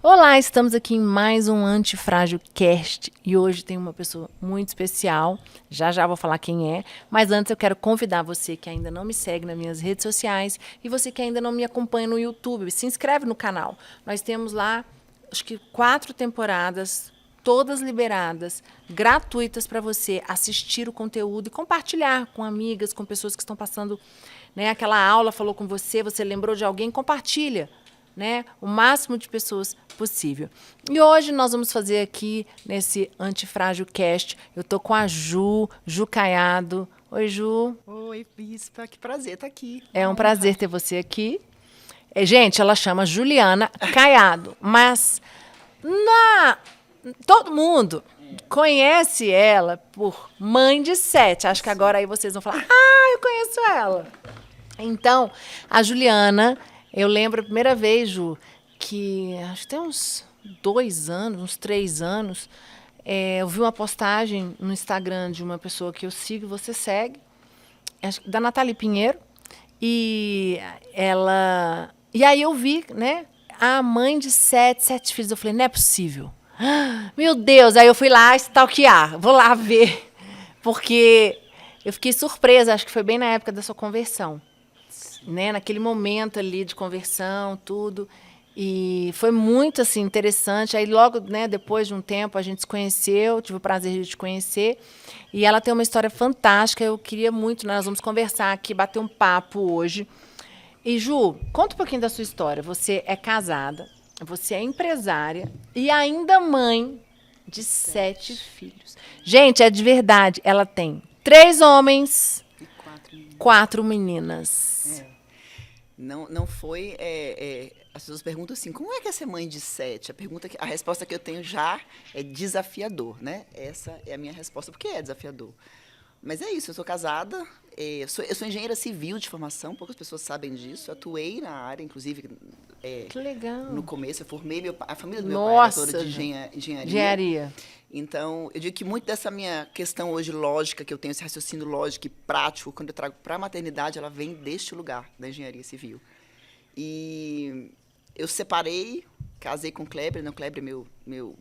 Olá, estamos aqui em mais um Antifrágil Cast e hoje tem uma pessoa muito especial, já já vou falar quem é, mas antes eu quero convidar você que ainda não me segue nas minhas redes sociais e você que ainda não me acompanha no YouTube, se inscreve no canal. Nós temos lá, acho que 4 temporadas, todas liberadas, gratuitas para você assistir o conteúdo e compartilhar com amigas, com pessoas que estão passando, né, aquela aula falou com você, você lembrou de alguém, compartilha. Né, o máximo de pessoas possível. E hoje nós vamos fazer aqui, nesse Antifrágil Cast, eu tô com a Ju Caiado. Oi, Ju. Oi, Bispa, que prazer estar aqui. É um prazer ter você aqui. Gente, ela chama Juliana Caiado, mas todo mundo conhece ela por Mãe de Sete. Acho que agora aí vocês vão falar, eu conheço ela. Então, a Juliana... Eu lembro a primeira vez, Ju, que acho que tem uns 2 anos, uns 3 anos, eu vi uma postagem no Instagram de uma pessoa que eu sigo, você segue, da Nathalie Pinheiro, e aí eu vi, né, a mãe de 7 filhos. Eu falei, não é possível. Meu Deus, aí eu fui lá stalkear, vou lá ver, porque eu fiquei surpresa, acho que foi bem na época da sua conversão. Né, naquele momento ali de conversão, tudo. E foi muito assim, interessante. Aí logo, né, depois de um tempo, a gente se conheceu, tive o prazer de te conhecer. E ela tem uma história fantástica. Eu queria muito, né, nós vamos conversar aqui, bater um papo hoje. E, Ju, conta um pouquinho da sua história. Você é casada, você é empresária e ainda mãe de 7 filhos. Gente, é de verdade. Ela tem 3 homens E 4 meninas. Não foi. As pessoas perguntam assim: como é que é ser mãe de 7? A resposta que eu tenho já é desafiador, né? Essa é a minha resposta, porque é desafiador. Mas é isso, eu sou casada, eu sou engenheira civil de formação, poucas pessoas sabem disso. Eu atuei na área, inclusive. Que legal. No começo, eu formei a família do meu Nossa, pai era toda de engenharia. Engenharia. Então, eu digo que muito dessa minha questão hoje lógica, que eu tenho esse raciocínio lógico e prático, quando eu trago para a maternidade, ela vem deste lugar, da engenharia civil. E eu separei, casei com o Kleber, né? O Kleber é meu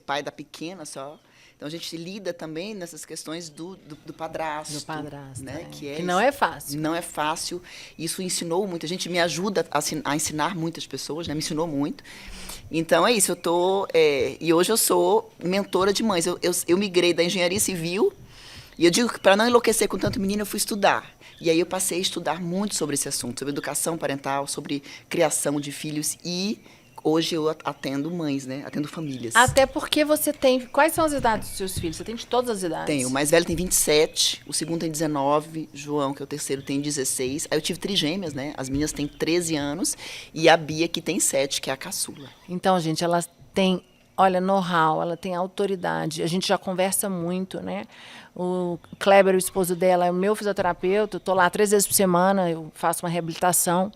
pai da pequena só. Então, a gente lida também nessas questões do padrasto. Do padrasto, né? Que não é fácil. Não é fácil. Isso ensinou muito. A gente me ajuda a ensinar muitas pessoas, né? Me ensinou muito. Então, é isso. E hoje eu sou mentora de mães. Eu migrei da engenharia civil e eu digo que, para não enlouquecer com tanto menino, eu fui estudar. E aí eu passei a estudar muito sobre esse assunto, sobre educação parental, sobre criação de filhos e... Hoje eu atendo mães, né? Atendo famílias. Até porque você tem... Quais são as idades dos seus filhos? Você tem de todas as idades? Tenho. O mais velho tem 27, o segundo tem 19, João, que é o terceiro, tem 16. Aí eu tive trigêmeas, né? As minhas têm 13 anos e a Bia, que tem 7, que é a caçula. Então, gente, ela tem, olha, know-how, ela tem autoridade. A gente já conversa muito, né? O Kleber, o esposo dela, é o meu fisioterapeuta. Eu estou lá 3 vezes por semana, eu faço uma reabilitação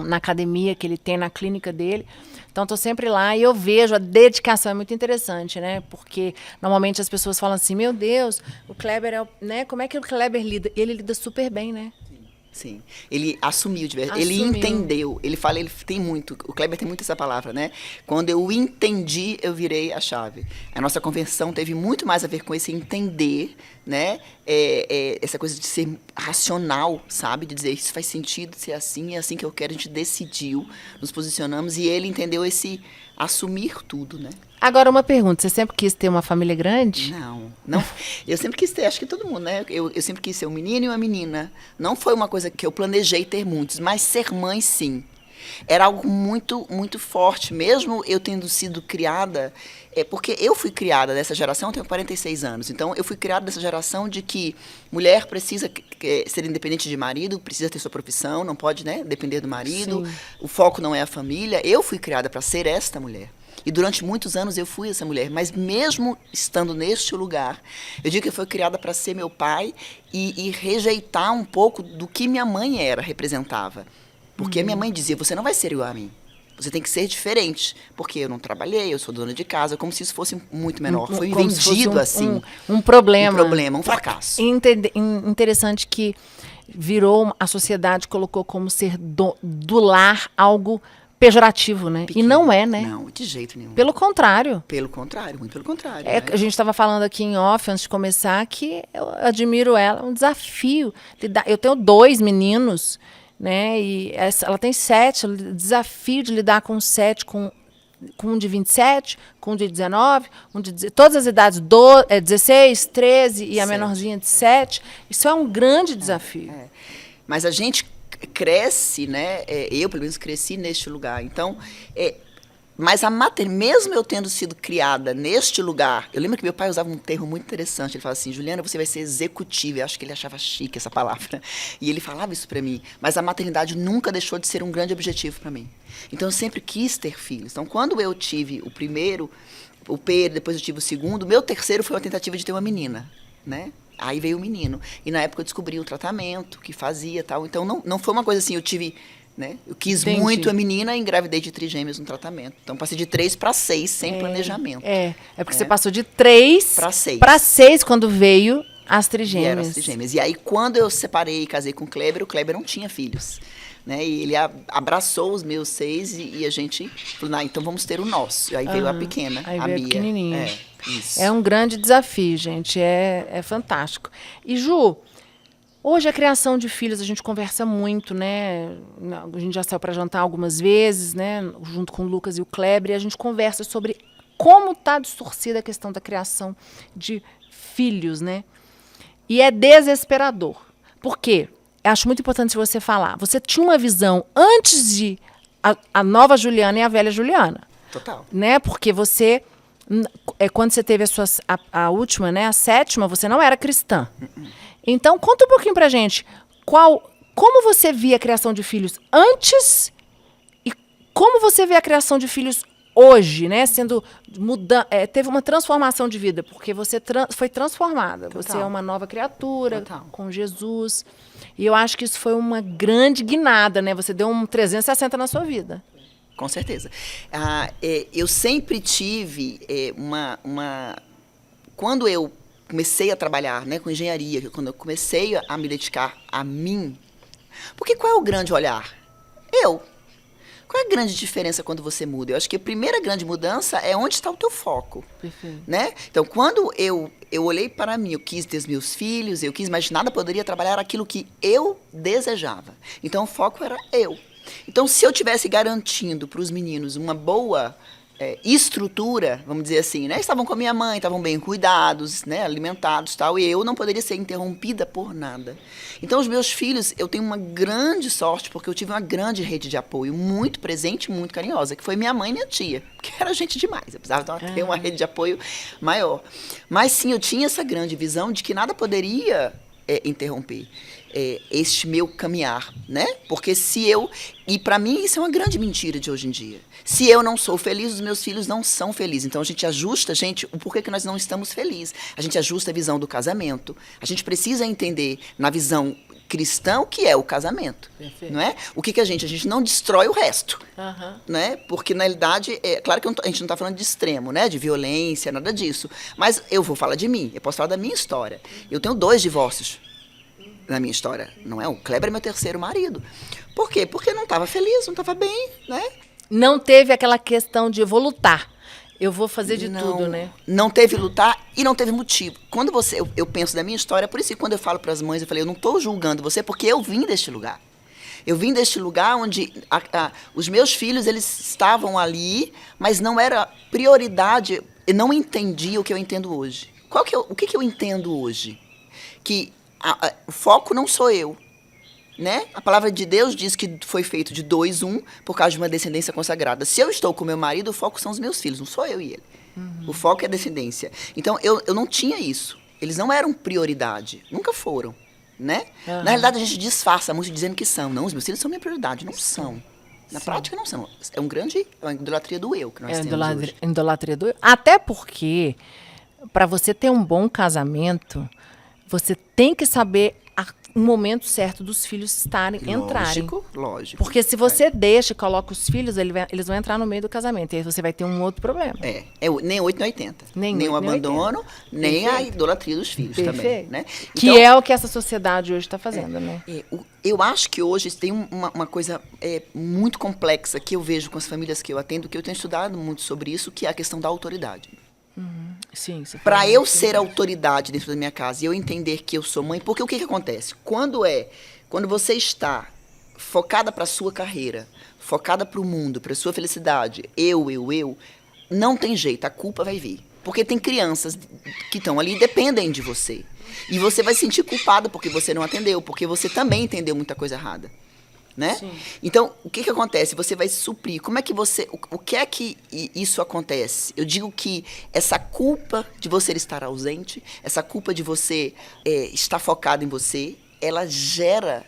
na academia que ele tem, na clínica dele. Então, estou sempre lá e eu vejo a dedicação, é muito interessante, né? Porque, normalmente, as pessoas falam assim, meu Deus, o Kleber né? Como é que o Kleber lida? Ele lida super bem, né? Sim, ele assumiu de verdade, ele entendeu, ele tem muito, o Kleber tem muito essa palavra, né? Quando eu entendi, eu virei a chave. A nossa conversão teve muito mais a ver com esse entender, né? Essa coisa de ser racional, sabe? De dizer, isso faz sentido ser assim, é assim que eu quero, a gente decidiu, nos posicionamos e ele entendeu esse assumir tudo, né? Agora, uma pergunta, você sempre quis ter uma família grande? Não. Eu sempre quis ter, acho que todo mundo, né? Eu sempre quis ser um menino e uma menina. Não foi uma coisa que eu planejei ter muitos, mas ser mãe, sim. Era algo muito, muito forte, mesmo eu tendo sido criada, porque eu fui criada dessa geração, eu tenho 46 anos, então eu fui criada dessa geração de que mulher precisa ser independente de marido, precisa ter sua profissão, não pode, né, depender do marido, sim. O foco não é a família. Eu fui criada para ser esta mulher. E durante muitos anos eu fui essa mulher, mas mesmo estando neste lugar, eu digo que eu fui criada para ser meu pai e rejeitar um pouco do que minha mãe representava. Porque a minha mãe dizia, você não vai ser igual a mim, você tem que ser diferente. Porque eu não trabalhei, eu sou dona de casa, como se isso fosse muito menor. Foi vendido assim. Um problema. Um problema, um fracasso. Interessante que virou, a sociedade colocou como ser do lar algo pejorativo, né? Pequeno. E não é, né? Não, de jeito nenhum. Pelo contrário. Pelo contrário, muito pelo contrário. É, né? a gente estava falando aqui em off, antes de começar, que eu admiro ela. É um desafio. Eu tenho 2 meninos, né? E ela tem 7. O desafio de lidar com 7, com um de 27, com um de 19, todas as idades, 16, 13 e a 7. menorzinha de 7. Isso é um grande desafio. Mas a gente cresce, né? Eu, pelo menos, cresci neste lugar. Então, mas mesmo eu tendo sido criada neste lugar, eu lembro que meu pai usava um termo muito interessante. Ele falava assim: Juliana, você vai ser executiva. Eu acho que ele achava chique essa palavra. E ele falava isso para mim. Mas a maternidade nunca deixou de ser um grande objetivo para mim. Então, eu sempre quis ter filhos. Então, quando eu tive o primeiro, o Pedro, depois eu tive o segundo, meu terceiro foi uma tentativa de ter uma menina, né? Aí veio o menino. E na época eu descobri o tratamento que fazia tal. Então, não foi uma coisa assim, eu tive... Né? Eu quis muito a menina e engravidei de trigêmeos no tratamento. Então, passei de 3 para 6, sem planejamento. É porque você passou de 3 para 6 quando veio as trigêmeas. E aí, quando eu separei e casei com o Kleber não tinha filhos. Né? E ele abraçou os meus 6 e a gente falou, então vamos ter o nosso. E aí veio a pequena, aí a veio Bia. A pequenininha. Isso. É um grande desafio, gente. É fantástico. E, Ju, hoje a criação de filhos, a gente conversa muito, né? A gente já saiu para jantar algumas vezes, né? Junto com o Lucas e o Kleber, e a gente conversa sobre como está distorcida a questão da criação de filhos, né? E é desesperador. Por quê? Eu acho muito importante você falar. Você tinha uma visão antes de a nova Juliana e a velha Juliana. Total. Né? Porque você, quando você teve a última, né? A 7ª, você não era cristã. Então, conta um pouquinho pra gente. Como você via a criação de filhos antes e como você vê a criação de filhos hoje, né? Teve uma transformação de vida, porque você foi transformada. Total. Você é uma nova criatura. Total. Com Jesus. E eu acho que isso foi uma grande guinada, né? Você deu um 360 na sua vida. Com certeza. Eu sempre tive Quando eu comecei a trabalhar, né, com engenharia, quando eu comecei a me dedicar a mim, porque qual é o grande olhar? Qual é a grande diferença quando você muda? Eu acho que a primeira grande mudança é onde está o teu foco. Perfeito. Né? Então, quando eu olhei para mim, eu quis ter os meus filhos, eu quis, mas nada poderia trabalhar aquilo que eu desejava. Então, o foco era eu. Então, se eu tivesse garantindo para os meninos uma boa estrutura, vamos dizer assim, né? Estavam com a minha mãe, estavam bem cuidados, né? Alimentados, tal, e eu não poderia ser interrompida por nada. Então, os meus filhos, eu tenho uma grande sorte, porque eu tive uma grande rede de apoio, muito presente, muito carinhosa, que foi minha mãe e minha tia, que era gente demais, eu precisava ter uma rede de apoio maior. Mas sim, eu tinha essa grande visão de que nada poderia interromper este meu caminhar, né? Porque e para mim isso é uma grande mentira de hoje em dia. Se eu não sou feliz, os meus filhos não são felizes. Então a gente ajusta, o porquê que nós não estamos felizes. A gente ajusta a visão do casamento. A gente precisa entender na visão cristã o que é o casamento. Perfeito. Não é? O que a gente não destrói o resto. Né? Porque na realidade, claro que a gente não está falando de extremo, né? De violência, nada disso. Mas eu vou falar de mim, eu posso falar da minha história. Eu tenho 2 divórcios na minha história. Não é? O Kleber é meu terceiro marido. Por quê? Porque não estava feliz, não estava bem, né? Não teve aquela questão de vou lutar. Eu vou fazer de tudo, né? Não teve lutar e não teve motivo. Quando eu penso da minha história, por isso que quando eu falo para as mães, eu falei, eu não estou julgando você, porque eu vim deste lugar. Eu vim deste lugar onde os meus filhos, eles estavam ali, mas não era prioridade, eu não entendi o que eu entendo hoje. O que eu entendo hoje? Que o foco não sou eu. Né? A palavra de Deus diz que foi feito de 2, 1, por causa de uma descendência consagrada. Se eu estou com meu marido, o foco são os meus filhos, não sou eu e ele. O foco é a descendência. Então, eu não tinha isso. Eles não eram prioridade. Nunca foram. Né? Na realidade, a gente disfarça muito dizendo que são. Não, os meus filhos são minha prioridade. Não são. Na prática, não são. É uma idolatria do eu que nós temos hoje. Idolatria do eu. Até porque, para você ter um bom casamento, você tem que saber um momento certo dos filhos entrarem. Lógico. Porque se você deixa e coloca os filhos, eles vão entrar no meio do casamento. E aí você vai ter um outro problema. Nem 8 nem 80. Nem o abandono, nem a idolatria dos filhos também. Né? Que então, é o que essa sociedade hoje está fazendo, né? Eu acho que hoje tem uma coisa muito complexa que eu vejo com as famílias que eu atendo, que eu tenho estudado muito sobre isso, que é a questão da autoridade. Sim, para eu ser autoridade dentro da minha casa e eu entender que eu sou mãe, porque o que acontece? Quando você está focada para a sua carreira, focada para o mundo, para a sua felicidade, não tem jeito, a culpa vai vir. Porque tem crianças que estão ali e dependem de você. E você vai se sentir culpada porque você não atendeu, porque você também entendeu muita coisa errada. Né? Então, o que acontece? Você vai suprir. Como é que o que é que isso acontece? Eu digo que essa culpa de você estar ausente, essa culpa de você estar focado em você, ela gera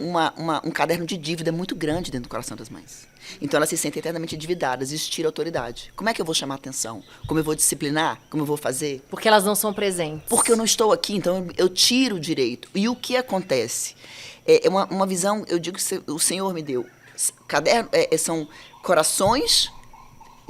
um caderno de dívida muito grande dentro do coração das mães. Então, elas se sentem eternamente endividadas, isso tira autoridade. Como é que eu vou chamar atenção? Como eu vou disciplinar? Como eu vou fazer? Porque elas não são presentes. Porque eu não estou aqui, então eu tiro o direito. E o que acontece? É uma visão, eu digo que o Senhor me deu. São corações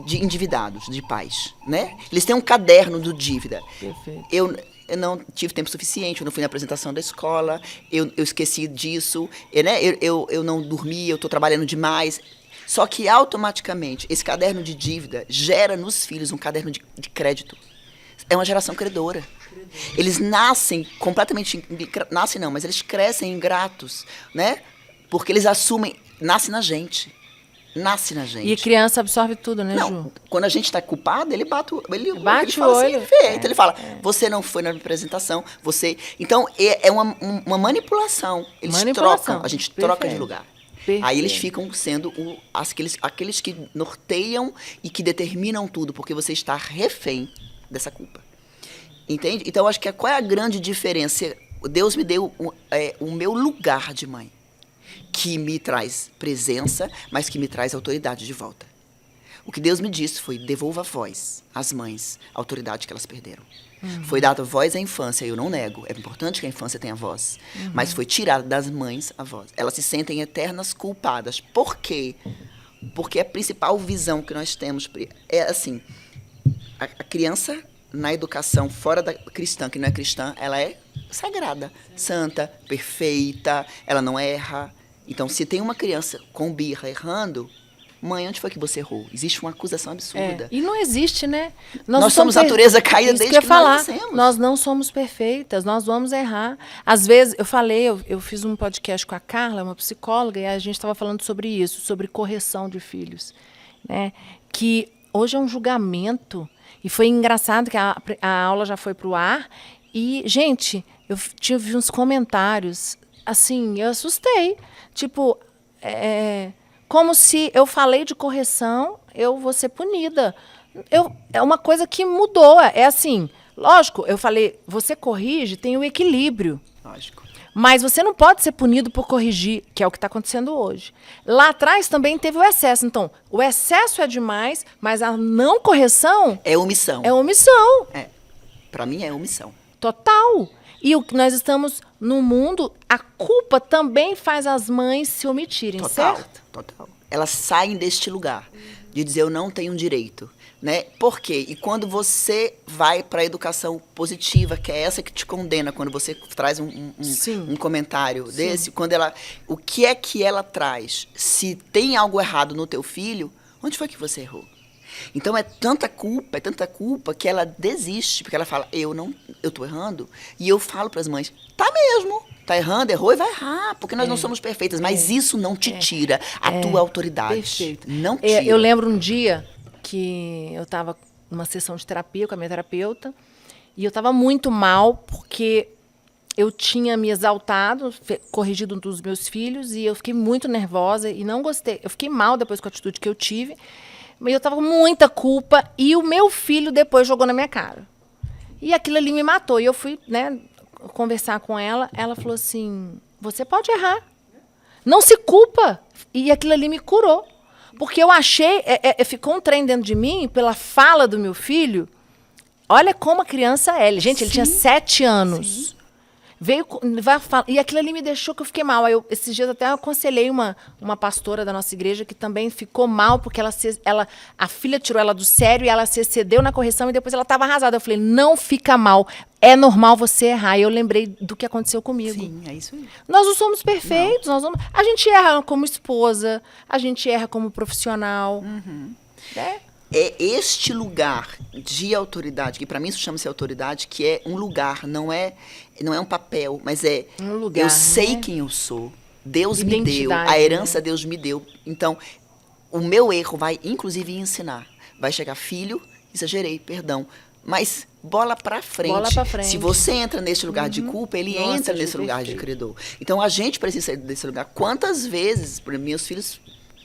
de endividados, de pais, né? Eles têm um caderno do dívida. Perfeito. Eu não tive tempo suficiente, eu não fui na apresentação da escola, eu esqueci disso, né? Eu não dormi, eu estou trabalhando demais. Só que, automaticamente, esse caderno de dívida gera nos filhos um caderno de crédito. É uma geração credora. Eles nascem completamente... Nascem não, mas eles crescem ingratos, né? Porque eles assumem... Nasce na gente. E criança absorve tudo, né, Ju? Quando a gente está culpado, ele bate o olho. Assim, ele fala, você não foi na apresentação, você... Então, é uma manipulação. Eles trocam, a gente troca de lugar. Perfeito. Aí eles ficam sendo aqueles que norteiam e que determinam tudo, porque você está refém dessa culpa. Entende? Então, acho que qual é a grande diferença? Deus me deu o meu lugar de mãe, que me traz presença, mas que me traz autoridade de volta. O que Deus me disse foi, devolva a voz às mães, a autoridade que elas perderam. Foi dada voz à infância, eu não nego, é importante que a infância tenha voz, mas foi tirada das mães a voz. Elas se sentem eternas culpadas. Por quê? Porque a principal visão que nós temos é assim, a criança na educação fora da cristã, que não é cristã, ela é sagrada, santa, perfeita, ela não erra. Então, se tem uma criança com birra errando, mãe, onde foi que você errou? Existe uma acusação absurda. E não existe, né? Nós somos natureza caída desde que nós nascemos. Nós não somos perfeitas, nós vamos errar. Às vezes, eu fiz um podcast com a Carla, uma psicóloga, e a gente estava falando sobre isso, sobre correção de filhos. Né? Que hoje é um julgamento. E foi engraçado que a aula já foi para o ar. E, gente, eu vi uns comentários, assim, eu assustei. Tipo, como se eu falei de correção, eu vou ser punida. É uma coisa que mudou. É assim, lógico, eu falei, você corrige, tem o equilíbrio. Lógico. Mas você não pode ser punido por corrigir, que é o que está acontecendo hoje. Lá atrás também teve o excesso. Então, o excesso é demais, mas a não correção... É omissão. É omissão. Para mim é omissão. Total. E o que nós estamos no mundo, a culpa também faz as mães se omitirem, certo? Total. Elas saem deste lugar de dizer eu não tenho direito. Né? Por quê? E quando você vai para a educação positiva, que é essa que te condena, quando você traz um comentário desse, quando o que é que ela traz? Se tem algo errado no teu filho, onde foi que você errou? Então é tanta culpa que ela desiste, porque ela fala, eu tô errando, e eu falo para as mães, tá mesmo, tá errando, errou e vai errar, porque nós não somos perfeitas, mas isso não te tira a tua autoridade. Perfeito. Não tira. Eu lembro um dia que eu estava numa sessão de terapia com a minha terapeuta e eu estava muito mal porque eu tinha me exaltado, corrigido um dos meus filhos e eu fiquei muito nervosa e não gostei. Eu fiquei mal depois com a atitude que eu tive, mas eu estava com muita culpa e o meu filho depois jogou na minha cara. E aquilo ali me matou. E eu fui, né, conversar com ela, ela falou assim, você pode errar, não se culpa. E aquilo ali me curou. Porque eu achei, ficou um trem dentro de mim, pela fala do meu filho, olha como a criança é. Gente, ele tinha 7 anos. E aquilo ali me deixou que eu fiquei mal. Aí esses dias até eu aconselhei uma pastora da nossa igreja que também ficou mal, porque a filha tirou ela do sério e ela se excedeu na correção e depois ela estava arrasada. Eu falei, não fica mal. É normal você errar. E eu lembrei do que aconteceu comigo. Sim, é isso aí. Nós não somos perfeitos. A gente erra como esposa, a gente erra como profissional. Né? É este lugar de autoridade, que para mim isso chama-se autoridade, que é um lugar, não é um papel, mas é um lugar, eu sei né? quem eu sou, Deus me deu, Identidade, a herança né? Deus me deu. Então, o meu erro vai, inclusive, ensinar. Vai chegar, filho, exagerei, perdão, mas bola para frente. Bola pra frente. Se você entra nesse lugar de culpa, ele Nossa, entra Ju, nesse lugar de perfeito. credor. Então, a gente precisa sair desse lugar. Quantas vezes, por meus filhos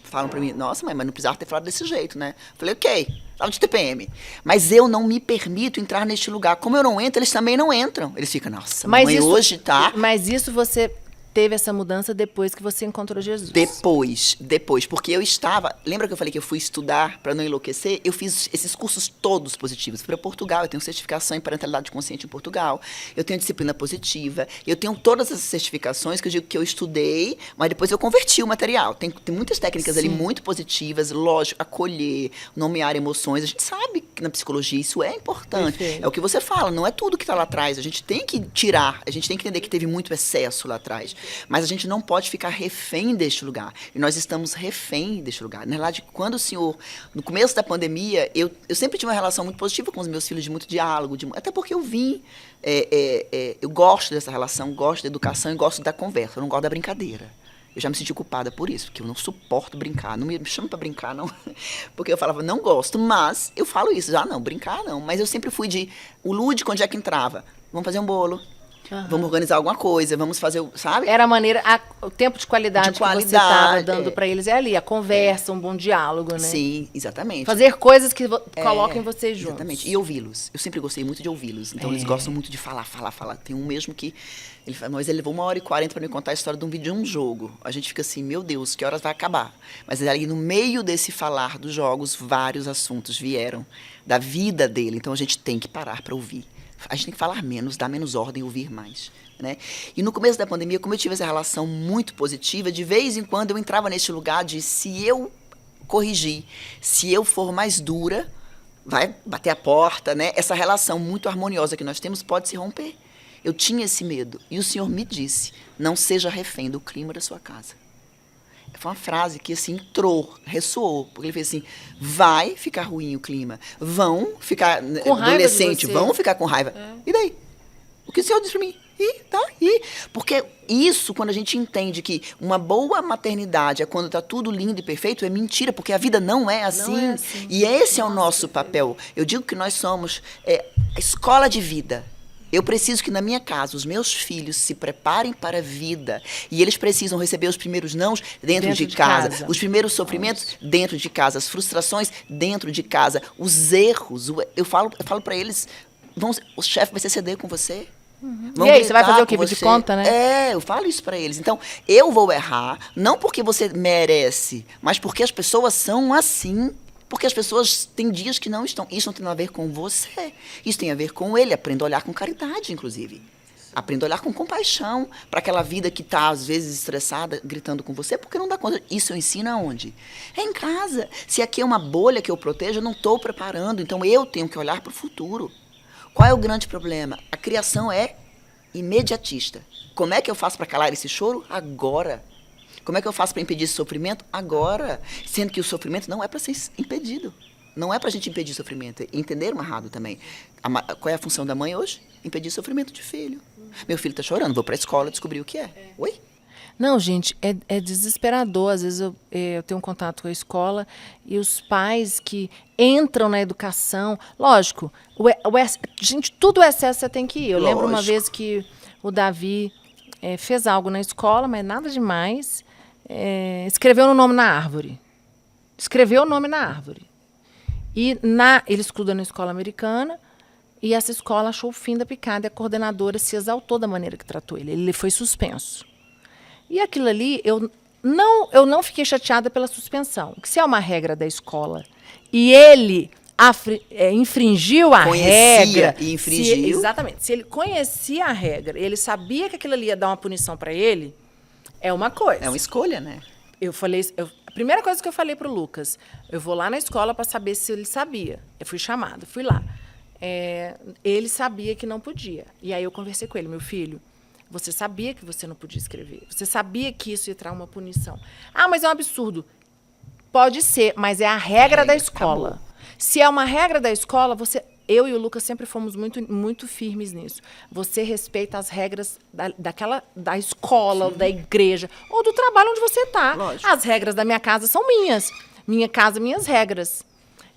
falam pra mim, nossa, mãe, mas não precisava ter falado desse jeito, né? Falei, ok, fala de TPM. Mas eu não me permito entrar neste lugar. Como eu não entro, eles também não entram. Eles ficam, nossa, mãe, hoje tá... Mas isso você teve essa mudança depois que você encontrou Jesus. Depois, porque eu estava... Lembra que eu falei que eu fui estudar para não enlouquecer? Eu fiz esses cursos todos positivos. Fui para Portugal, eu tenho certificação em parentalidade consciente em Portugal, eu tenho disciplina positiva, eu tenho todas essas certificações que eu digo que eu estudei, mas depois eu converti o material. Tem muitas técnicas ali muito positivas, lógico, acolher, nomear emoções. A gente sabe que na psicologia isso é importante. Perfeito. É o que você fala, não é tudo que está lá atrás. A gente tem que tirar, a gente tem que entender que teve muito excesso lá atrás. Mas a gente não pode ficar refém deste lugar. E nós estamos refém deste lugar. Na verdade, quando o senhor, no começo da pandemia, eu sempre tive uma relação muito positiva com os meus filhos, de muito diálogo, até porque eu vim, eu gosto dessa relação, gosto da educação e gosto da conversa, eu não gosto da brincadeira. Eu já me senti culpada por isso, porque eu não suporto brincar. Não me chama pra brincar, não. Porque eu falava, não gosto, mas eu falo isso. Não, brincar não. Mas eu sempre fui o lúdico, onde é que entrava? Vamos fazer um bolo. Vamos organizar alguma coisa, vamos fazer, sabe? Era a maneira, o tempo de qualidade que você estava dando para eles é ali, a conversa, um bom diálogo, né? Sim, exatamente. Fazer coisas que coloquem vocês juntos. Exatamente, e ouvi-los. Eu sempre gostei muito de ouvi-los, então eles gostam muito de falar. Tem um mesmo que, ele levou 1h40 para me contar a história de um vídeo de um jogo. A gente fica assim, meu Deus, que horas vai acabar? Mas ali no meio desse falar dos jogos, vários assuntos vieram da vida dele, então a gente tem que parar para ouvir. A gente tem que falar menos, dar menos ordem, ouvir mais, né? E no começo da pandemia, como eu tive essa relação muito positiva, de vez em quando eu entrava nesse lugar de, se eu corrigir, se eu for mais dura, vai bater a porta, né? Essa relação muito harmoniosa que nós temos pode se romper. Eu tinha esse medo. E o Senhor me disse, não seja refém do clima da sua casa. Foi uma frase que, assim, ressoou. Porque ele fez assim, vai ficar ruim o clima. Vão ficar com adolescente, vão ficar com raiva. E daí? O que o Senhor disse para mim? Porque isso, quando a gente entende que uma boa maternidade é quando está tudo lindo e perfeito, é mentira, porque a vida não é assim. Não é assim. E esse é o nosso papel. Eu digo que nós somos a escola de vida. Eu preciso que na minha casa os meus filhos se preparem para a vida e eles precisam receber os primeiros nãos dentro de casa, os primeiros sofrimentos dentro de casa, as frustrações dentro de casa, os erros. Eu falo para eles, o chefe vai se exceder com você. E aí, você vai fazer o quê? De conta, né? Eu falo isso para eles. Então, eu vou errar, não porque você merece, mas porque as pessoas são assim. Porque as pessoas têm dias que não estão. Isso não tem a ver com você. Isso tem a ver com ele. Aprenda a olhar com caridade, inclusive. Aprenda a olhar com compaixão para aquela vida que está, às vezes, estressada, gritando com você, porque não dá conta. Isso eu ensino aonde? É em casa. Se aqui é uma bolha que eu protejo, eu não estou preparando. Então, eu tenho que olhar para o futuro. Qual é o grande problema? A criação é imediatista. Como é que eu faço para calar esse choro? Agora. Como é que eu faço para impedir esse sofrimento? Agora. Sendo que o sofrimento não é para ser impedido. Não é para a gente impedir sofrimento. Entenderam errado também. Qual é a função da mãe hoje? Impedir sofrimento de filho. Meu filho está chorando, vou para a escola descobrir o que é. Oi? Não, gente, é desesperador. Às vezes eu tenho um contato com a escola e os pais que entram na educação... Lógico, gente, tudo o excesso você tem que ir. Eu lembro uma vez que o Davi fez algo na escola, mas nada demais. Escreveu o nome na árvore. E ele estudou na escola americana e essa escola achou o fim da picada e a coordenadora se exaltou da maneira que tratou ele. Ele foi suspenso. E aquilo ali, eu não fiquei chateada pela suspensão. Que se é uma regra da escola e ele infringiu a Conhecia regra... e infringiu. Exatamente. Se ele conhecia a regra, ele sabia que aquilo ali ia dar uma punição para ele, é uma coisa. É uma escolha, né? A primeira coisa que eu falei pro Lucas, eu vou lá na escola para saber se ele sabia. Eu fui chamada, fui lá. Ele sabia que não podia. E aí eu conversei com ele, meu filho, você sabia que você não podia escrever. Você sabia que isso ia trazer uma punição. Ah, mas é um absurdo. Pode ser, mas é a regra da escola. Acabou. Se é uma regra da escola, eu e o Lucas sempre fomos muito, muito firmes nisso. Você respeita as regras da escola, ou da igreja, ou do trabalho onde você está. As regras da minha casa são minhas. Minha casa, minhas regras.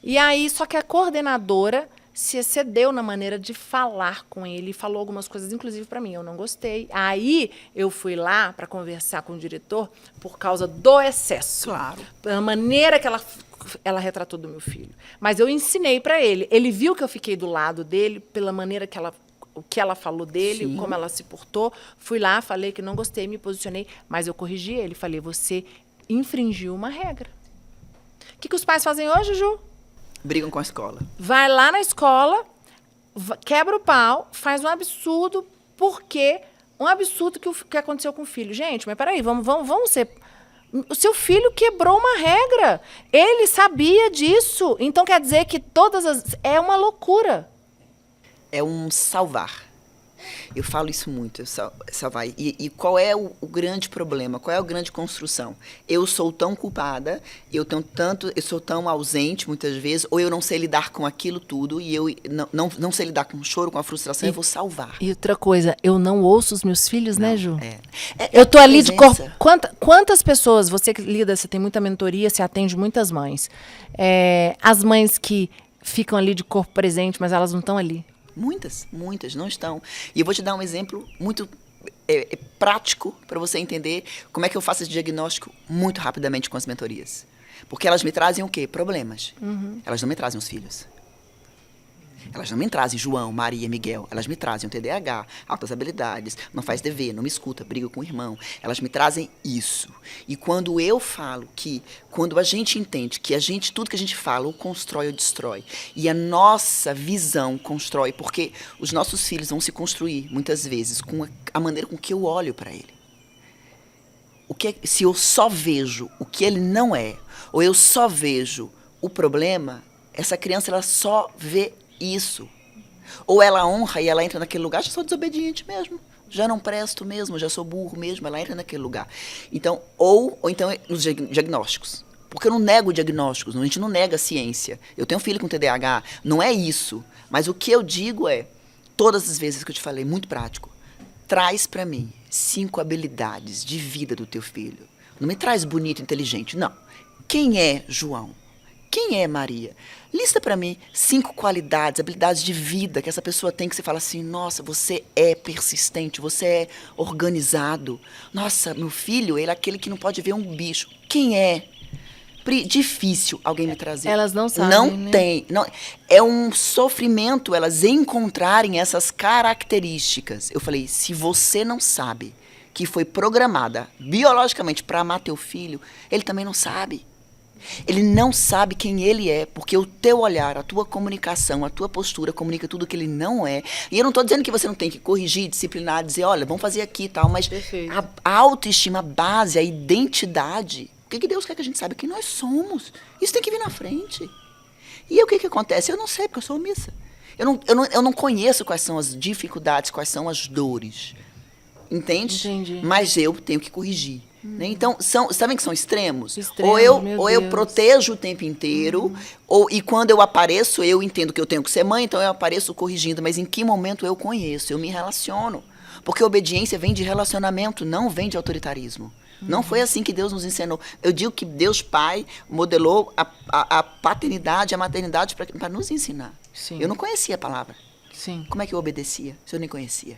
E aí, só que a coordenadora se excedeu na maneira de falar com ele. Falou algumas coisas, inclusive, para mim. Eu não gostei. Aí, eu fui lá para conversar com o diretor por causa do excesso. Claro. Pela maneira que ela retratou do meu filho. Mas eu ensinei para ele. Ele viu que eu fiquei do lado dele, pela maneira o que ela falou dele, Sim. Como ela se portou. Fui lá, falei que não gostei, me posicionei, mas eu corrigi ele. Falei, você infringiu uma regra. O que os pais fazem hoje, Ju? Brigam com a escola. Vai lá na escola, quebra o pau, faz um absurdo, porque um absurdo que aconteceu com o filho. Gente, mas peraí, vamos ser... O seu filho quebrou uma regra. Ele sabia disso. Então, quer dizer que é uma loucura. É um salvar. Eu falo isso muito, salvar. E qual é o grande problema? Qual é a grande construção? Eu sou tão culpada, eu sou tão ausente, muitas vezes, ou eu não sei lidar com aquilo tudo, e eu não sei lidar com o choro, com a frustração, eu vou salvar. E outra coisa, eu não ouço os meus filhos, né, Ju? Eu tô ali de corpo. Quantas pessoas, você que lida, você tem muita mentoria, você atende muitas mães. As mães que ficam ali de corpo presente, mas elas não estão ali. Muitas não estão. E eu vou te dar um exemplo muito prático para você entender como é que eu faço esse diagnóstico muito rapidamente com as mentorias. Porque elas me trazem o quê? Problemas. Uhum. Elas não me trazem os filhos. Elas não me trazem João, Maria, Miguel. Elas me trazem o TDAH, altas habilidades, não faz dever, não me escuta, briga com o irmão. Elas me trazem isso. E quando eu falo quando a gente entende que tudo que a gente fala ou constrói ou destrói, e a nossa visão constrói, porque os nossos filhos vão se construir, muitas vezes, com a maneira com que eu olho para ele. Se eu só vejo o que ele não é, ou eu só vejo o problema, essa criança ela só vê isso. Ou ela honra e ela entra naquele lugar, já sou desobediente mesmo, já não presto mesmo, já sou burro mesmo, ela entra naquele lugar. Então, ou então nos diagnósticos. Porque eu não nego diagnósticos, a gente não nega a ciência. Eu tenho um filho com TDAH, não é isso. Mas o que eu digo todas as vezes que eu te falei, muito prático, traz para mim 5 habilidades de vida do teu filho. Não me traz bonito, inteligente, não. Quem é João? Quem é Maria? Lista para mim 5 qualidades, habilidades de vida que essa pessoa tem, que você fala assim, nossa, você é persistente, você é organizado. Nossa, meu filho, ele é aquele que não pode ver um bicho. Quem é? Difícil alguém me trazer. Elas não sabem, Não tem. Não, é um sofrimento elas encontrarem essas características. Eu falei, se você não sabe que foi programada biologicamente para amar teu filho, ele também não sabe. Ele não sabe quem ele é, porque o teu olhar, a tua comunicação, a tua postura comunica tudo que ele não é. E eu não estou dizendo que você não tem que corrigir, disciplinar, dizer, olha, vamos fazer aqui e tal, mas a autoestima, a base, a identidade, o que Deus quer que a gente saiba? Quem nós somos. Isso tem que vir na frente. E aí, o que acontece? Eu não sei, porque eu sou omissa. Eu não conheço quais são as dificuldades, quais são as dores. Entende? Entendi. Mas eu tenho que corrigir. Né? Então, sabem que são extremos? Extremos, ou eu protejo o tempo inteiro, e quando eu apareço, eu entendo que eu tenho que ser mãe, então eu apareço corrigindo. Mas em que momento eu conheço? Eu me relaciono. Porque obediência vem de relacionamento, não vem de autoritarismo. Não foi assim que Deus nos ensinou. Eu digo que Deus Pai modelou a paternidade, a maternidade para nos ensinar. Sim. Eu não conhecia a palavra. Sim. Como é que eu obedecia se eu nem conhecia?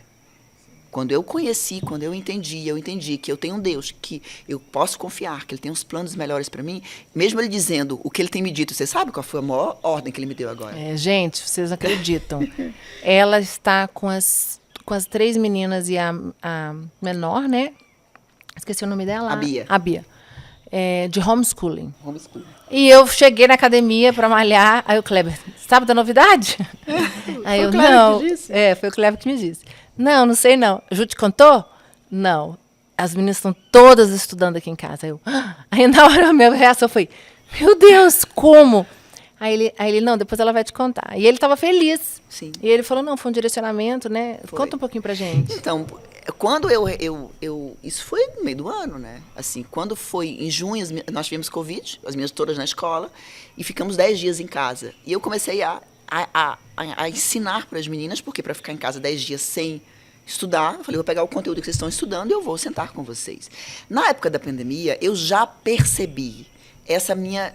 Quando eu conheci, quando eu entendi que eu tenho um Deus que eu posso confiar, que Ele tem uns planos melhores para mim, mesmo Ele dizendo o que Ele tem me dito, você sabe qual foi a maior ordem que Ele me deu agora? Gente, vocês acreditam. Ela está com as 3 meninas e a menor, né? Esqueci o nome dela. A Bia. De homeschooling. E eu cheguei na academia para malhar. Aí o Kleber, sabe da novidade? Aí eu, não. Foi o Cleber que me disse. Não sei não. A Ju te contou? Não. As meninas estão todas estudando aqui em casa. Aí na hora a minha reação foi, meu Deus, como? Aí ele, não, depois ela vai te contar. E ele estava feliz. Sim. E ele falou, não, foi um direcionamento, né? Foi. Conta um pouquinho pra gente. Então, quando isso foi no meio do ano, né? Assim, quando foi em junho, nós tivemos Covid, as minhas todas na escola, e ficamos 10 dias em casa. E eu comecei a ensinar para as meninas, porque para ficar em casa 10 dias sem estudar, eu falei, vou pegar o conteúdo que vocês estão estudando e eu vou sentar com vocês. Na época da pandemia, eu já percebi essa minha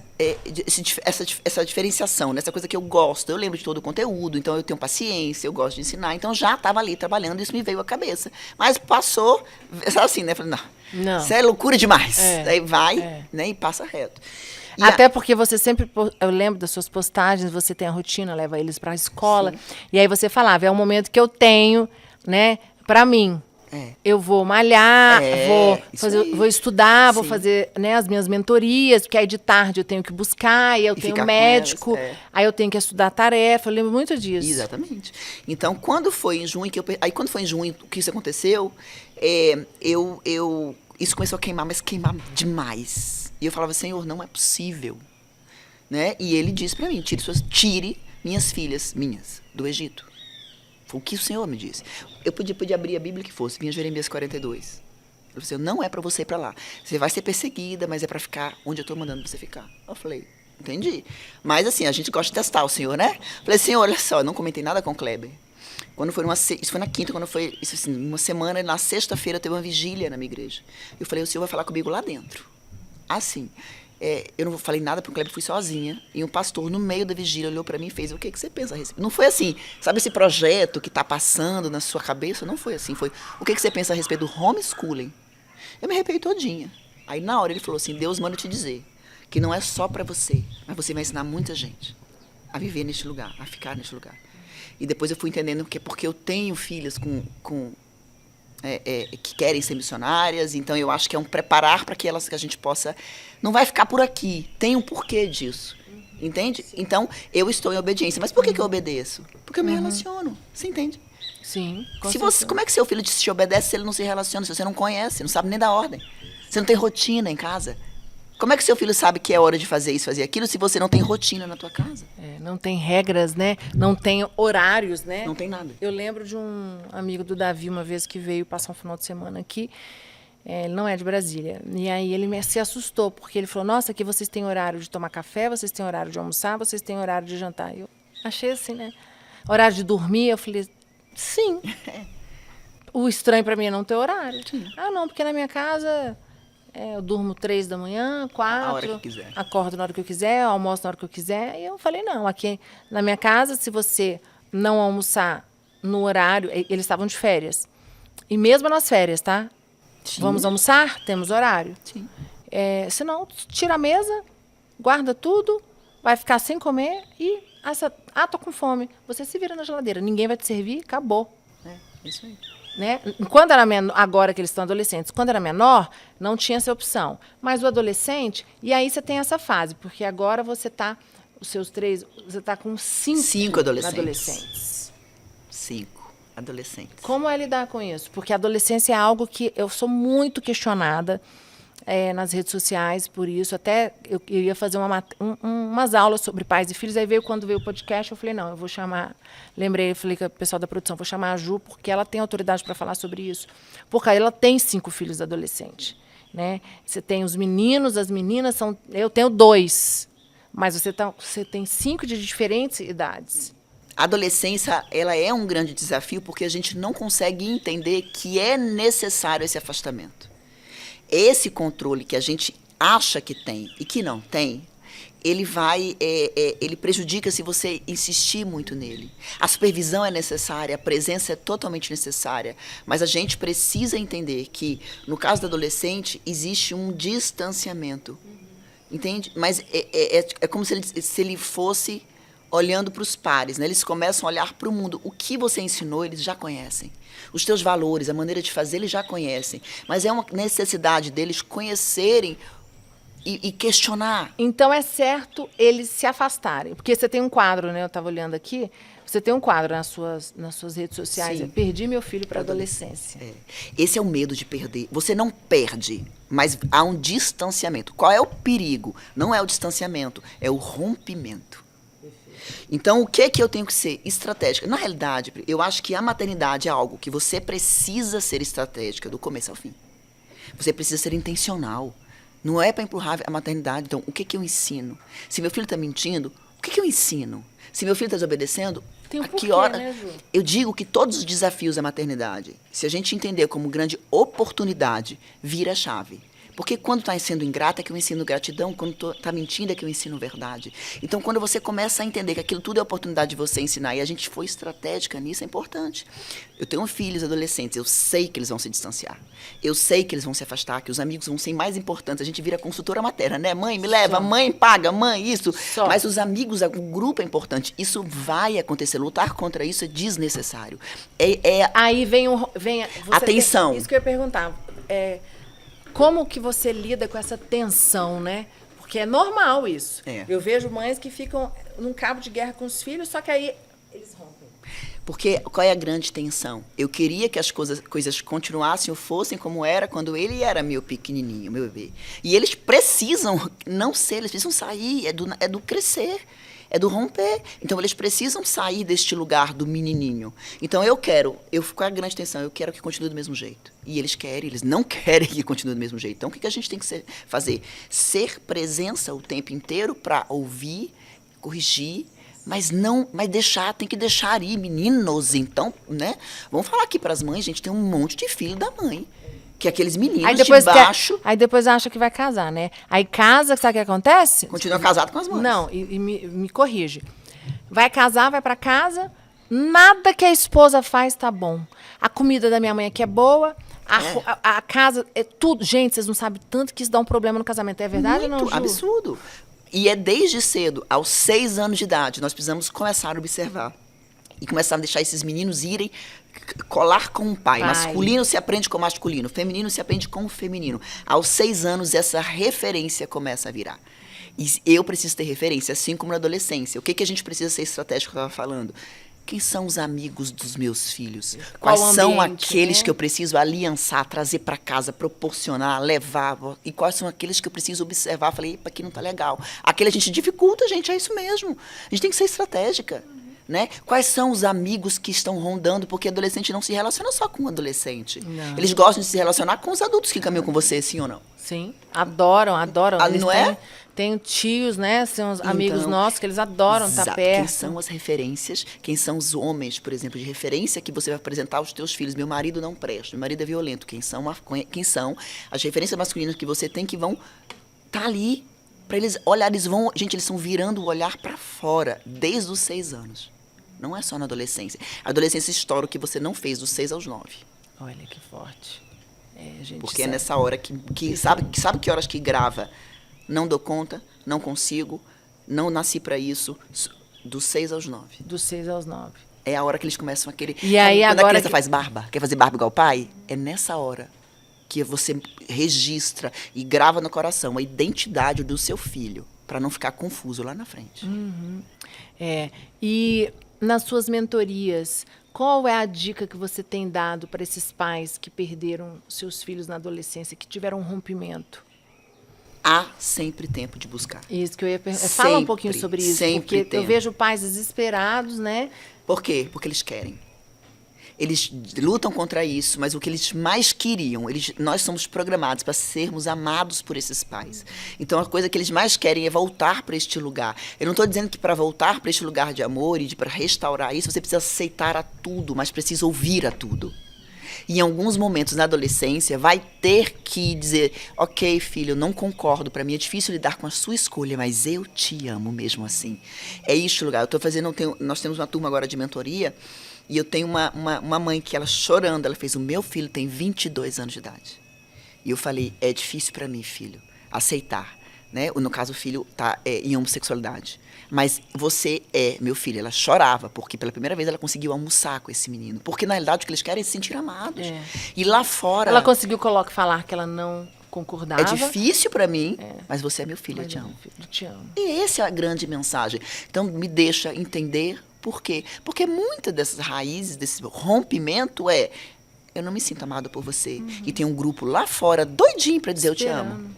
essa diferenciação, né? Essa coisa que eu gosto. Eu lembro de todo o conteúdo, então eu tenho paciência, eu gosto de ensinar. Então já estava ali trabalhando, isso me veio à cabeça. Mas passou, assim, né? Falei, não. Isso é loucura demais. Aí vai, né? E passa reto. E até porque você sempre, eu lembro das suas postagens, você tem a rotina, leva eles para a escola. Sim. E aí você falava, é o momento que eu tenho, né, para mim. Eu vou malhar, vou estudar, Sim. vou fazer, né, as minhas mentorias, porque aí de tarde eu tenho que buscar, e eu tenho médico, aí eu tenho que estudar a tarefa, eu lembro muito disso. Exatamente. Então, quando foi em junho, que isso aconteceu, isso começou a queimar, mas queimar demais. E eu falava, Senhor, não é possível. Né? E ele disse para mim, tire minhas filhas, do Egito. Foi o que o Senhor me disse. Eu podia abrir a Bíblia que fosse, vinha Jeremias 42. Ele falou assim, não é para você ir para lá. Você vai ser perseguida, mas é para ficar onde eu estou mandando você ficar. Eu falei, entendi. Mas assim, a gente gosta de testar o Senhor, né? Eu falei, Senhor, olha só, eu não comentei nada com o Kleber. Quando foi isso foi na quinta, quando foi isso assim, uma semana, na sexta-feira teve uma vigília na minha igreja. Eu falei, o Senhor vai falar comigo lá dentro. Assim, eu não falei nada para o Kleber, fui sozinha. E um pastor, no meio da vigília, olhou para mim e fez, o que você pensa a respeito? Não foi assim, sabe esse projeto que está passando na sua cabeça? Não foi assim, foi, o que você pensa a respeito do homeschooling? Eu me arrepiei todinha. Aí, na hora, ele falou assim, Deus manda te dizer que não é só para você, mas você vai ensinar muita gente a viver neste lugar, a ficar neste lugar. E depois eu fui entendendo que é porque eu tenho filhas que querem ser missionárias, então eu acho que é um preparar para que a gente possa... Não vai ficar por aqui, tem um porquê disso, entende? Sim. Então, eu estou em obediência. Mas por que eu obedeço? Porque eu me relaciono, você entende? Sim, como é que seu filho te obedece se ele não se relaciona, se você não conhece, não sabe nem da ordem? Você não tem rotina em casa? Como é que seu filho sabe que é hora de fazer isso, fazer aquilo, se você não tem rotina na tua casa? Não tem regras, né? Não tem horários, né? Não tem nada. Eu lembro de um amigo do Davi, uma vez que veio passar um final de semana aqui. Ele não é de Brasília. E aí ele se assustou, porque ele falou, nossa, aqui vocês têm horário de tomar café, vocês têm horário de almoçar, vocês têm horário de jantar. Eu achei assim, né? Horário de dormir, eu falei, sim. O estranho para mim é não ter horário. Sim. Ah, não, porque na minha casa... eu durmo 3 da manhã, 4, a hora que quiser. Acordo na hora que eu quiser, almoço na hora que eu quiser. E eu falei, não, aqui na minha casa, se você não almoçar no horário... Eles estavam de férias. E mesmo nas férias, tá? Sim. Vamos almoçar? Temos horário. Sim. Senão, tira a mesa, guarda tudo, vai ficar sem comer e... tô com fome. Você se vira na geladeira. Ninguém vai te servir, acabou. Isso aí. Né? Quando era menor, agora que eles estão adolescentes, quando era menor, não tinha essa opção. Mas o adolescente, e aí você tem essa fase, porque agora você está, os seus 3, você está com 5 adolescentes. 5 adolescentes. Como é lidar com isso? Porque a adolescência é algo que eu sou muito questionada nas redes sociais por isso. Até eu ia fazer umas aulas sobre pais e filhos, aí quando veio o podcast, eu falei, não, eu vou chamar... Lembrei, eu falei com o pessoal da produção, vou chamar a Ju, porque ela tem autoridade para falar sobre isso. Porque ela tem 5 filhos adolescentes. Né? Você tem os meninos, as meninas, eu tenho 2. Mas você tem 5 de diferentes idades. A adolescência, ela é um grande desafio, porque a gente não consegue entender que é necessário esse afastamento. Esse controle que a gente acha que tem e que não tem, ele prejudica se você insistir muito nele. A supervisão é necessária, a presença é totalmente necessária, mas a gente precisa entender que, no caso do adolescente, existe um distanciamento. Entende? Mas é como se ele fosse olhando para os pares, né? Eles começam a olhar para o mundo. O que você ensinou, eles já conhecem. Os teus valores, a maneira de fazer, eles já conhecem. Mas é uma necessidade deles conhecerem e questionar. Então é certo eles se afastarem. Porque você tem um quadro, né? Eu estava olhando aqui. Você tem um quadro nas suas redes sociais. Sim. Perdi meu filho para a adolescência. Esse é o medo de perder. Você não perde, mas há um distanciamento. Qual é o perigo? Não é o distanciamento, é o rompimento. Então, o que é que eu tenho que ser estratégica? Na realidade, eu acho que a maternidade é algo que você precisa ser estratégica do começo ao fim. Você precisa ser intencional. Não é para empurrar a maternidade. Então, o que é que eu ensino? Se meu filho está mentindo, o que é que eu ensino? Se meu filho está desobedecendo, Tem um a que porquê, hora? né, Ju? Eu digo que todos os desafios da maternidade, se a gente entender como grande oportunidade, vira a chave. Porque quando está sendo ingrata é que eu ensino gratidão, quando está mentindo é que eu ensino verdade. Então, quando você começa a entender que aquilo tudo é oportunidade de você ensinar, e a gente foi estratégica nisso, é importante. Eu tenho filhos adolescentes, eu sei que eles vão se distanciar. Eu sei que eles vão se afastar, que os amigos vão ser mais importantes. A gente vira consultora materna, né? Mãe, me leva, mãe, paga, mãe, isso. Só. Mas os amigos, o grupo é importante. Isso vai acontecer. Lutar contra isso é desnecessário. Aí vem Atenção. Isso que eu ia perguntar. Como que você lida com essa tensão, né? Porque é normal isso. Eu vejo mães que ficam num cabo de guerra com os filhos, só que aí eles rompem. Porque qual é a grande tensão? Eu queria que as coisas continuassem ou fossem como era quando ele era meu pequenininho, meu bebê. E eles precisam não ser, eles precisam sair, é do crescer. É do romper. Então, eles precisam sair deste lugar do menininho. Então, qual é a grande tensão? Eu quero que continue do mesmo jeito. E eles não querem que continue do mesmo jeito. Então, o que a gente tem que fazer? Ser presença o tempo inteiro para ouvir, corrigir, mas tem que deixar ir, meninos. Então, né? Vamos falar aqui para as mães, gente, tem um monte de filho da mãe. Que aqueles meninos de baixo... Aí depois acha que vai casar, né? Aí casa, sabe o que acontece? Continua casado com as mães. Não, e me corrige. Vai casar, vai pra casa, nada que a esposa faz tá bom. A comida da minha mãe aqui é boa, a casa, é tudo. Gente, vocês não sabem tanto que isso dá um problema no casamento. É verdade ou não, Ju? Absurdo. E é desde cedo, aos 6 anos de idade, nós precisamos começar a observar. E começar a deixar esses meninos irem colar com o pai. Masculino se aprende com o masculino, feminino se aprende com o feminino. Aos 6 anos, essa referência começa a virar. E eu preciso ter referência, assim como na adolescência. O que a gente precisa ser estratégico, que eu estava falando? Quem são os amigos dos meus filhos? Quais são aqueles que eu preciso aliançar, trazer para casa, proporcionar, levar? E quais são aqueles que eu preciso observar? Falei, epa, aqui não tá legal. Aquele a gente dificulta, gente, é isso mesmo. A gente tem que ser estratégica. Né? Quais são os amigos que estão rondando? Porque adolescente não se relaciona só com adolescente. Não. Eles gostam de se relacionar com os adultos que caminham com você, sim ou não? Sim, adoram. Eles não é? Tem tios, né? São os amigos nossos que eles adoram estar perto. Quem são as referências? Quem são os homens, por exemplo, de referência que você vai apresentar aos teus filhos? Meu marido não presta, meu marido é violento. Quem são as referências masculinas que você tem que vão estar ali para eles olhar? Eles estão virando o olhar para fora desde os 6 anos. Não é só na adolescência. A adolescência estoura o que você não fez dos 6 aos 9. Olha que forte. Gente, porque é nessa hora que sabe que horas que grava? Não dou conta, não consigo, não nasci para isso. Dos 6 aos 9. Dos 6 aos 9. É a hora que eles começam a querer... E aí, quando agora a criança faz barba, quer fazer barba igual o pai, é nessa hora que você registra e grava no coração a identidade do seu filho, para não ficar confuso lá na frente. Uhum. E nas suas mentorias, qual é a dica que você tem dado para esses pais que perderam seus filhos na adolescência, que tiveram um rompimento? Há sempre tempo de buscar. Isso que eu ia perguntar. Fala um pouquinho sobre isso, porque eu vejo pais desesperados, né? Por quê? Porque eles querem. Eles lutam contra isso, mas o que eles mais queriam, nós somos programados para sermos amados por esses pais. Então, a coisa que eles mais querem é voltar para este lugar. Eu não estou dizendo que para voltar para este lugar de amor e para restaurar isso, você precisa aceitar a tudo, mas precisa ouvir a tudo. E em alguns momentos na adolescência, vai ter que dizer, ok, filho, eu não concordo, para mim é difícil lidar com a sua escolha, mas eu te amo mesmo assim. É este lugar. Nós temos uma turma agora de mentoria, e eu tenho uma mãe que ela chorando, ela fez, o meu filho tem 22 anos de idade. E eu falei, é difícil para mim, filho, aceitar. Né? No caso, o filho está em homossexualidade. Mas você meu filho. Ela chorava, porque pela primeira vez ela conseguiu almoçar com esse menino. Porque, na realidade, o que eles querem é se sentir amados. E lá fora... Ela conseguiu falar que ela não concordava. É difícil para mim, mas você é meu filho, eu te amo. Eu te amo. E essa é a grande mensagem. Então, me deixa entender por quê. Porque muitas dessas raízes, desse rompimento eu não me sinto amado por você. E tem um grupo lá fora doidinho para dizer eu te amo.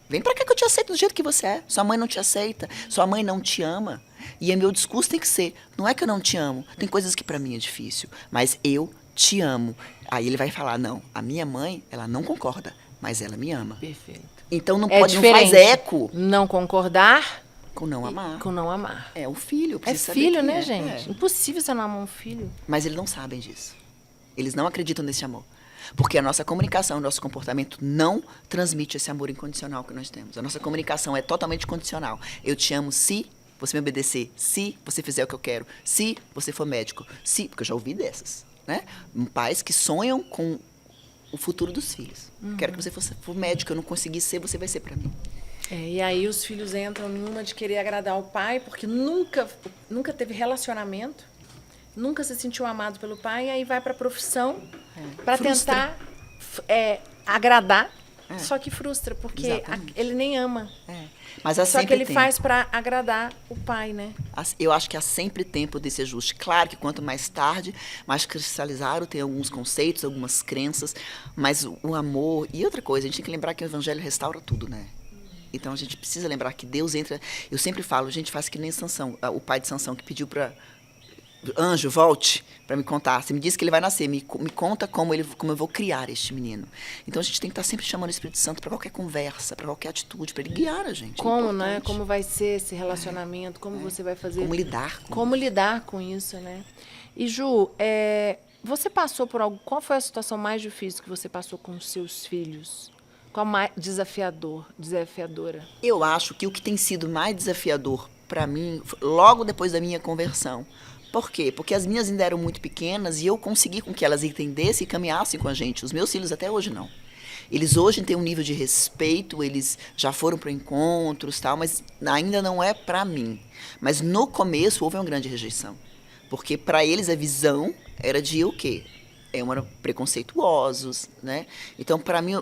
Vem pra cá que eu te aceito do jeito que você é. Sua mãe não te aceita, sua mãe não te ama. E meu discurso tem que ser, não é que eu não te amo, tem coisas que pra mim é difícil, mas eu te amo. Aí ele vai falar, não, a minha mãe, ela não concorda, mas ela me ama. Perfeito. Então não Não faz eco não concordar com não amar. com não amar. É o filho, É precisa filho, saber né, quem gente? Impossível você não amar um filho. Mas eles não sabem disso. Eles não acreditam nesse amor. Porque a nossa comunicação, o nosso comportamento não transmite esse amor incondicional que nós temos. A nossa comunicação é totalmente condicional. Eu te amo se você me obedecer, se você fizer o que eu quero, se você for médico, se... Porque eu já ouvi dessas, né? Pais que sonham com o futuro dos filhos. Quero que você for médico, eu não consegui ser, você vai ser para mim. E aí os filhos entram numa de querer agradar o pai, porque nunca teve relacionamento, nunca se sentiu amado pelo pai, e aí vai para a profissão para tentar agradar, só que frustra, porque ele nem ama. Mas só que ele faz para agradar o pai, né? Eu acho que há sempre tempo desse ajuste. Claro que quanto mais tarde, mais cristalizado, tem alguns conceitos, algumas crenças, mas o amor... E outra coisa, a gente tem que lembrar que o evangelho restaura tudo, né? Então a gente precisa lembrar que Deus entra... Eu sempre falo, a gente faz que nem Sansão, o pai de Sansão que pediu para... Anjo, volte para me contar. Você me disse que ele vai nascer. Me conta como eu vou criar este menino. Então a gente tem que estar sempre chamando o Espírito Santo para qualquer conversa, para qualquer atitude, para ele guiar a gente. Como, né? Como vai ser esse relacionamento? Como você vai fazer? Como lidar com Como lidar com isso, né? E Ju, você passou por algo? Qual foi a situação mais difícil que você passou com os seus filhos? Qual mais desafiadora? Eu acho que o que tem sido mais desafiador para mim, logo depois da minha conversão. Por quê? Porque as minhas ainda eram muito pequenas e eu consegui com que elas entendessem e caminhassem com a gente. Os meus filhos até hoje não. Eles hoje têm um nível de respeito, eles já foram para encontros, tal, mas ainda não é para mim. Mas no começo houve uma grande rejeição. Porque para eles a visão era de o quê? Eram preconceituosos, né? Então, para mim,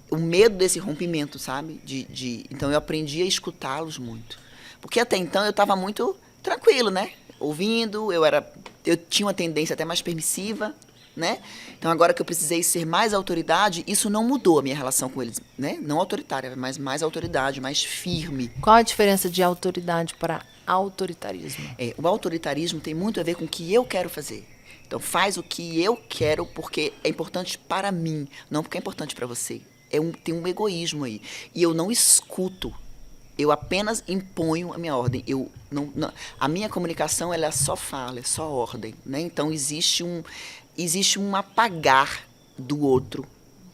o medo desse rompimento, sabe? Então, eu aprendi a escutá-los muito. Porque até então eu estava muito tranquilo, né? Ouvindo, eu tinha uma tendência até mais permissiva, né? Então, agora que eu precisei ser mais autoridade, isso não mudou a minha relação com eles, né? Não autoritária, mas mais autoridade, mais firme. Qual a diferença de autoridade para autoritarismo? O autoritarismo tem muito a ver com o que eu quero fazer. Então, faz o que eu quero porque é importante para mim, não porque é importante para você. Tem um egoísmo aí. E eu não escuto. Eu apenas imponho a minha ordem. A minha comunicação ela é só fala, é só ordem, né? Então existe um apagar do outro,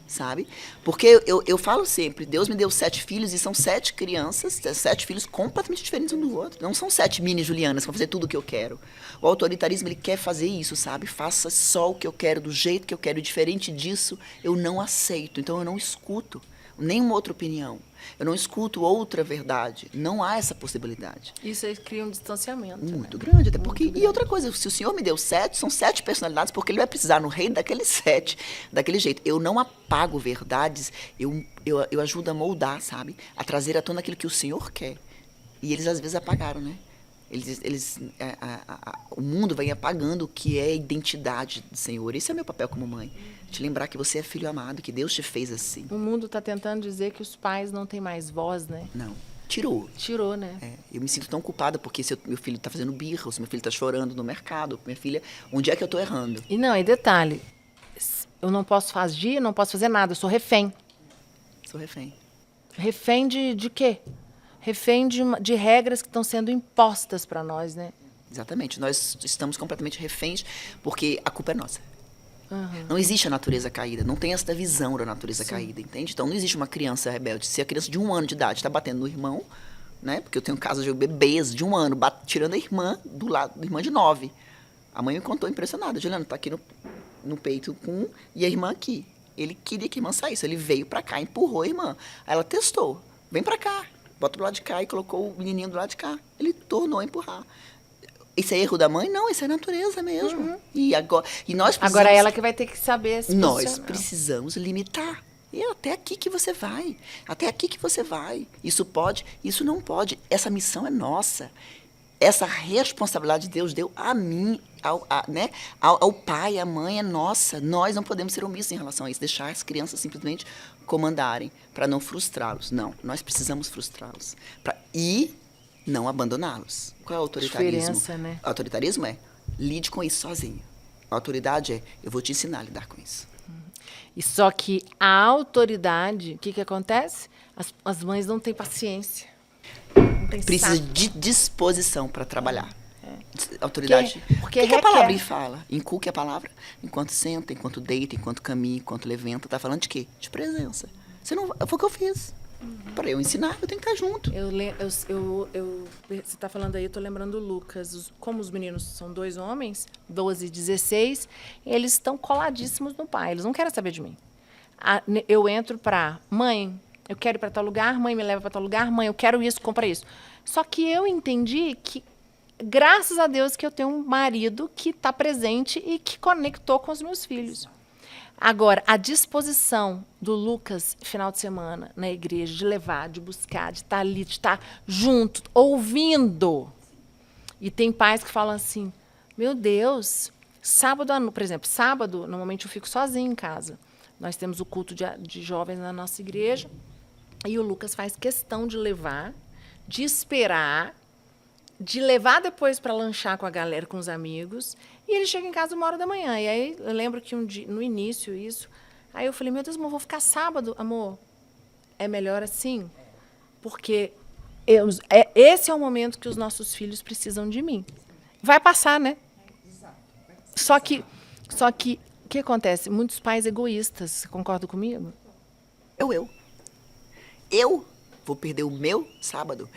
sabe? Porque eu falo sempre, Deus me deu 7 filhos e são 7 crianças, 7 filhos completamente diferentes um do outro. Não são 7 mini Julianas que vão fazer tudo o que eu quero. O autoritarismo ele quer fazer isso, sabe? Faça só o que eu quero, do jeito que eu quero. E diferente disso, eu não aceito. Então eu não escuto nenhuma outra opinião. Eu não escuto outra verdade. Não há essa possibilidade. Isso aí cria um distanciamento. Muito grande, até porque... E outra coisa, se o Senhor me deu 7, são 7 personalidades, porque Ele vai precisar no reino daqueles 7, daquele jeito. Eu não apago verdades, eu ajudo a moldar, sabe? A trazer à tona aquilo que o Senhor quer. E eles, às vezes, apagaram, né? O mundo vai apagando o que é a identidade do Senhor. Esse é o meu papel como mãe. Te lembrar que você é filho amado, que Deus te fez assim. O mundo está tentando dizer que os pais não têm mais voz, né? Não. Tirou. Tirou, né? Eu me sinto tão culpada porque se meu filho está fazendo birra, ou se meu filho está chorando no mercado, minha filha, onde é que eu estou errando? E detalhe, eu não posso fazer, não posso fazer nada, eu sou refém. Sou refém. Refém de quê? Refém de regras que estão sendo impostas para nós, né? Exatamente. Nós estamos completamente reféns porque a culpa é nossa. Uhum. Não existe a natureza caída, não tem essa visão da natureza caída, entende? Então não existe uma criança rebelde. Se a criança de 1 ano de idade está batendo no irmão, né? Porque eu tenho casos de bebês de 1 ano tirando a irmã do lado, a irmã de 9. A mãe me contou impressionada, Juliana, tá aqui no peito e a irmã aqui. Ele queria que a irmã saísse, ele veio para cá, empurrou a irmã. Aí ela testou, vem para cá, bota do lado de cá e colocou o menininho do lado de cá. Ele tornou a empurrar. Isso é erro da mãe? Não, isso é natureza mesmo. Uhum. E nós precisamos... Agora ela que vai ter que saber se Nós posicionar. precisamos limitar. E é até aqui que você vai. Até aqui que você vai. Isso pode, isso não pode. Essa missão é nossa. Essa responsabilidade Deus deu a mim, né? ao pai, à mãe, é nossa. Nós não podemos ser omissos em relação a isso, deixar as crianças simplesmente comandarem, para não frustrá-los. Não, nós precisamos frustrá-los. E não abandoná-los. Qual é o autoritarismo? Diferença, né? O autoritarismo é, lide com isso sozinho. A autoridade é, eu vou te ensinar a lidar com isso. E só que a autoridade, o que acontece? As mães não têm paciência. Não tem Precisa saco. de disposição para trabalhar. Autoridade. Porque o que a requer. palavra fala? Inculque a palavra. Enquanto senta, enquanto deita, enquanto caminha, enquanto levanta. Está falando de quê? De presença. Foi o que eu fiz. Para eu ensinar, eu tenho que estar junto. Você está falando aí, eu estou lembrando do Lucas. Como os meninos são 2 homens, 12 e 16, eles estão coladíssimos no pai. Eles não querem saber de mim. Eu entro para, mãe, eu quero ir para tal lugar, mãe me leva para tal lugar, mãe, eu quero isso, compra isso. Só que eu entendi que, graças a Deus, que eu tenho um marido que está presente e que conectou com os meus filhos. Agora, a disposição do Lucas, final de semana, na igreja, de levar, de buscar, de estar ali, de estar junto, ouvindo. E tem pais que falam assim, meu Deus, sábado, por exemplo, sábado, normalmente eu fico sozinha em casa. Nós temos o culto de jovens na nossa igreja, e o Lucas faz questão de levar, de esperar, de levar depois para lanchar com a galera, com os amigos, e ele chega em casa 1h da manhã. E aí eu lembro que um dia, no início, isso, aí eu falei, meu Deus, amor, vou ficar sábado, amor. É melhor assim? Porque esse é o momento que os nossos filhos precisam de mim. Vai passar, né? Só que o que acontece? Muitos pais egoístas, você concorda comigo? Eu vou perder o meu sábado.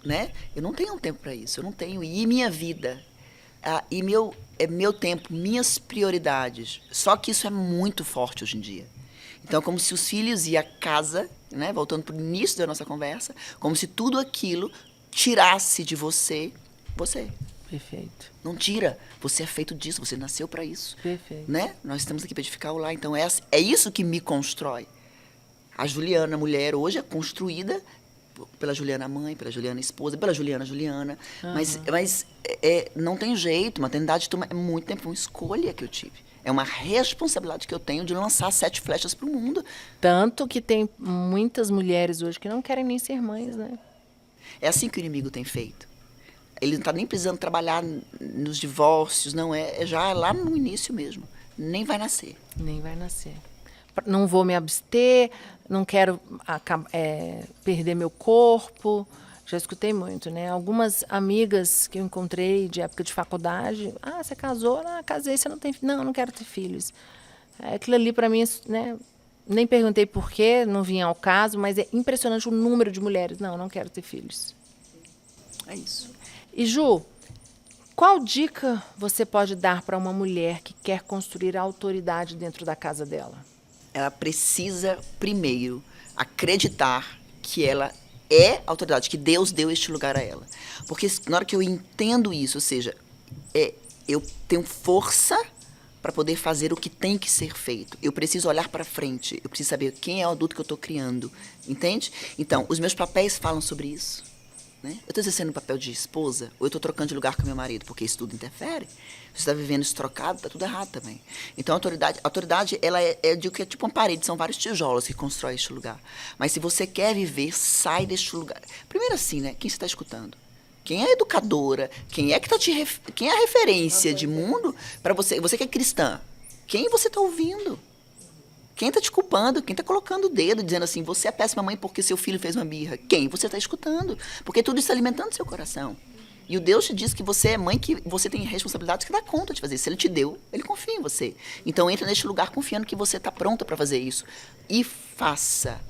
Né? Eu não tenho tempo para isso. Eu não tenho. E minha vida, e meu tempo, minhas prioridades. Só que isso é muito forte hoje em dia. Então, é como se os filhos e a casa, né, voltando para o início da nossa conversa, como se tudo aquilo tirasse de você. Perfeito. Não tira. Você é feito disso, você nasceu para isso. Perfeito. Né? Nós estamos aqui para edificar o lar. Então, é isso que me constrói. A Juliana, mulher, hoje é construída pela Juliana mãe, pela Juliana esposa, pela Juliana. Uhum. Mas não tem jeito. Maternidade toma muito tempo. Foi uma escolha que eu tive. É uma responsabilidade que eu tenho de lançar 7 flechas para o mundo. Tanto que tem muitas mulheres hoje que não querem nem ser mães, né? É assim que o inimigo tem feito. Ele não está nem precisando trabalhar nos divórcios, não. Já lá no início mesmo. Nem vai nascer. Nem vai nascer. Não vou me abster, não quero perder meu corpo. Já escutei muito, né? Algumas amigas que eu encontrei de época de faculdade, você casou? Não, casei, você não tem filhos. Não, eu não quero ter filhos. Aquilo ali, para mim, né? Nem perguntei por quê, não vinha ao caso, mas é impressionante o número de mulheres. Não, não quero ter filhos. É isso. E, Ju, qual dica você pode dar para uma mulher que quer construir a autoridade dentro da casa dela? Ela precisa, primeiro, acreditar que ela é autoridade, que Deus deu este lugar a ela. Porque na hora que eu entendo isso, ou seja, eu tenho força para poder fazer o que tem que ser feito. Eu preciso olhar para frente, eu preciso saber quem é o adulto que eu estou criando, entende? Então, os meus papéis falam sobre isso. Né? Eu estou exercendo o papel de esposa ou eu estou trocando de lugar com meu marido? Porque isso tudo interfere. Você está vivendo isso trocado, está tudo errado também. Então, a autoridade ela é tipo uma parede, são vários tijolos que constroem este lugar. Mas se você quer viver, sai deste lugar. Primeiro assim, né? Quem você está escutando? Quem é a educadora? Quem é que quem é a referência de mundo para você? Você que é cristã, quem você está ouvindo? Quem está te culpando? Quem está colocando o dedo, dizendo assim, você é péssima mãe porque seu filho fez uma birra? Quem você está escutando? Porque tudo isso está alimentando seu coração. E o Deus te diz que você é mãe, que você tem responsabilidades que dá conta de fazer. Se Ele te deu, Ele confia em você. Então, entra neste lugar confiando que você está pronta para fazer isso. E faça.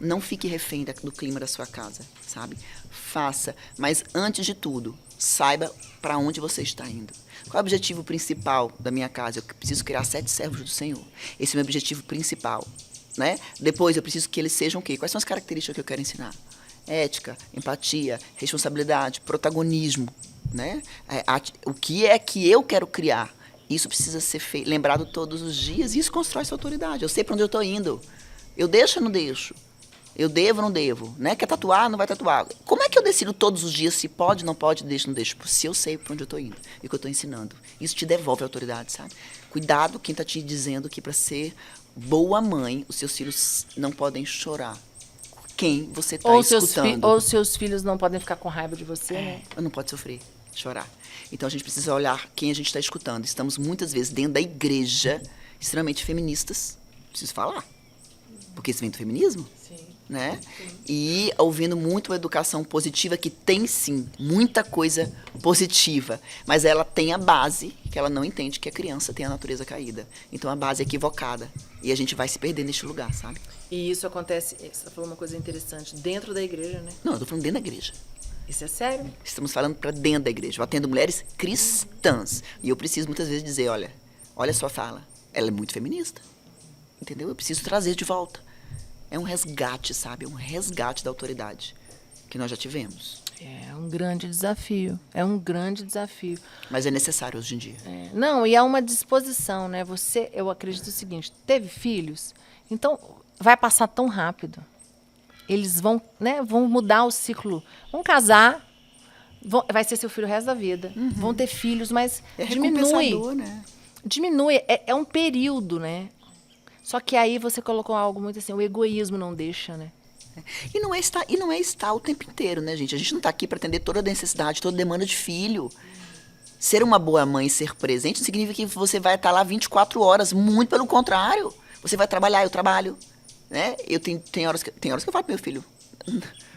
Não fique refém do clima da sua casa, sabe? Faça. Mas, antes de tudo, saiba para onde você está indo. Qual é o objetivo principal da minha casa? Eu preciso criar 7 servos do Senhor. Esse é o meu objetivo principal. Né? Depois, eu preciso que eles sejam o quê? Quais são as características que eu quero ensinar? Ética, empatia, responsabilidade, protagonismo. Né? O que é que eu quero criar? Isso precisa ser lembrado todos os dias, e isso constrói sua autoridade. Eu sei para onde eu estou indo. Eu deixo ou não deixo? Eu devo ou não devo? Né? Quer tatuar, não vai tatuar? Como é que eu decido todos os dias se pode, não pode, deixo ou não deixo? Se eu sei para onde eu estou indo e o que eu estou ensinando. Isso te devolve a autoridade, sabe? Cuidado quem está te dizendo que para ser boa mãe, os seus filhos não podem chorar. Quem você está escutando. Ou seus filhos não podem ficar com raiva de você, né? Não pode sofrer, chorar. Então a gente precisa olhar quem a gente está escutando. Estamos muitas vezes dentro da igreja, extremamente feministas. Preciso falar. Porque isso vem do feminismo. Sim. Né? E ouvindo muito a educação positiva, que tem sim muita coisa positiva, mas ela tem a base que ela não entende que a criança tem a natureza caída. Então a base é equivocada e a gente vai se perder neste lugar, sabe? E isso acontece, você falou uma coisa interessante, dentro da igreja, né? Não, eu tô falando dentro da igreja. Isso é sério? Estamos falando para dentro da igreja. Eu atendo mulheres cristãs e eu preciso muitas vezes dizer, olha a sua fala, ela é muito feminista, entendeu? Eu preciso trazer de volta. É um resgate, sabe? É um resgate da autoridade que nós já tivemos. É um grande desafio. É um grande desafio. Mas é necessário hoje em dia. Não, e há uma disposição, né? Eu acredito o seguinte, teve filhos, então vai passar tão rápido. Eles vão, né, vão mudar o ciclo. Vão casar, vai ser seu filho o resto da vida. Uhum. Vão ter filhos, mas diminui. Né? Diminui. É um período, né? Só que aí você colocou algo muito assim, o egoísmo não deixa, né? E não é estar o tempo inteiro, né, gente? A gente não está aqui para atender toda a necessidade, toda a demanda de filho. Ser uma boa mãe, ser presente, não significa que você vai estar lá 24 horas. Muito pelo contrário. Você vai trabalhar, eu trabalho. Né? Tem horas que eu falo pro meu filho,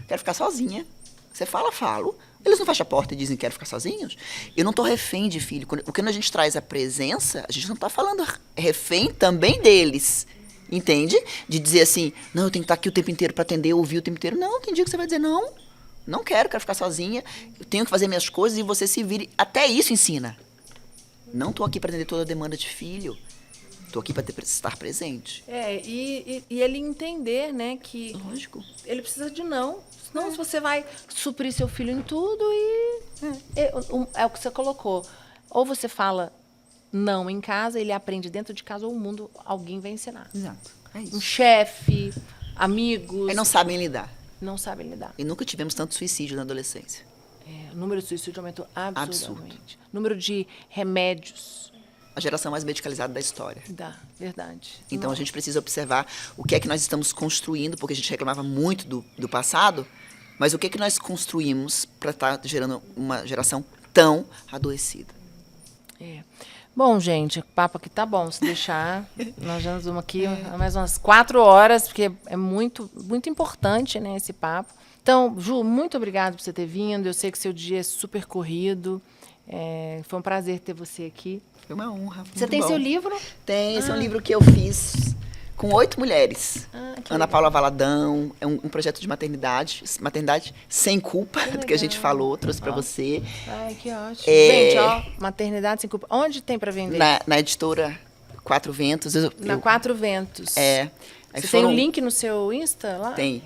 quero ficar sozinha. Você fala, falo. Eles não fecham a porta e dizem que querem ficar sozinhos. Eu não estou refém de filho. Porque quando a gente traz a presença, a gente não está falando refém também deles. Entende? De dizer assim, não, eu tenho que estar aqui o tempo inteiro para atender, ouvir o tempo inteiro. Não, tem dia que você vai dizer, não quero ficar sozinha. Eu tenho que fazer minhas coisas e você se vire. Até isso ensina. Não estou aqui para atender toda a demanda de filho. Estou aqui para estar presente. E ele entender, né, que... Lógico. Ele precisa de não. Senão você vai suprir seu filho em tudo é o que você colocou. Ou você fala não em casa, ele aprende dentro de casa, ou o mundo, alguém vai ensinar. Exato. É isso. Um chefe, amigos. Eles não sabem lidar. Não sabem lidar. E nunca tivemos tanto suicídio na adolescência. O número de suicídio aumentou absurdamente. Número de remédios. A geração mais medicalizada da história. Verdade. Então a gente precisa observar o que é que nós estamos construindo, porque a gente reclamava muito do passado, mas o que é que nós construímos para estar gerando uma geração tão adoecida. Bom, gente, o papo aqui tá bom. Se deixar, nós já vamos aqui mais umas 4 horas, porque é muito, muito importante, né, esse papo. Então, Ju, muito obrigada por você ter vindo. Eu sei que seu dia é super corrido. Foi um prazer ter você aqui. Foi uma honra. Você tem seu livro? Tem. Esse é um livro que eu fiz com 8 mulheres. Ana Paula Valadão. É um projeto de maternidade sem culpa, do que a gente falou, trouxe para você. Ai, que ótimo. Gente, maternidade sem culpa. Onde tem para vender? Na editora Quatro Ventos. Na Quatro Ventos. Você tem um link no seu Insta lá? Tem.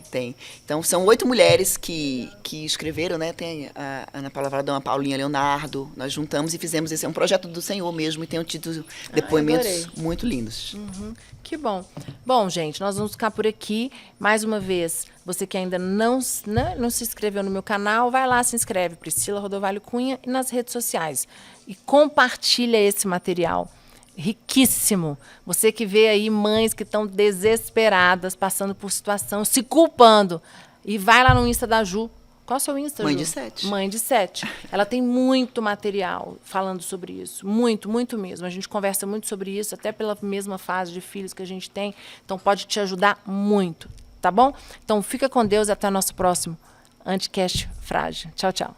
Então, são 8 mulheres que escreveram, né? Tem a Ana Paula Valadão, a Paulinha Leonardo. Nós juntamos e fizemos esse. É um projeto do Senhor mesmo e tem tido depoimentos muito lindos. Uhum. Que bom. Bom, gente, nós vamos ficar por aqui. Mais uma vez, você que ainda não se inscreveu no meu canal, vai lá, se inscreve, Priscila Rodovalho Cunha, e nas redes sociais. E compartilha esse material. Riquíssimo. Você que vê aí mães que estão desesperadas, passando por situação, se culpando. E vai lá no Insta da Ju. Qual é o seu Insta, Mãe Ju? de 7. Mãe de 7. Ela tem muito material falando sobre isso. Muito, muito mesmo. A gente conversa muito sobre isso, até pela mesma fase de filhos que a gente tem. Então, pode te ajudar muito. Tá bom? Então, fica com Deus. Até o nosso próximo Anticast Frágil. Tchau, tchau.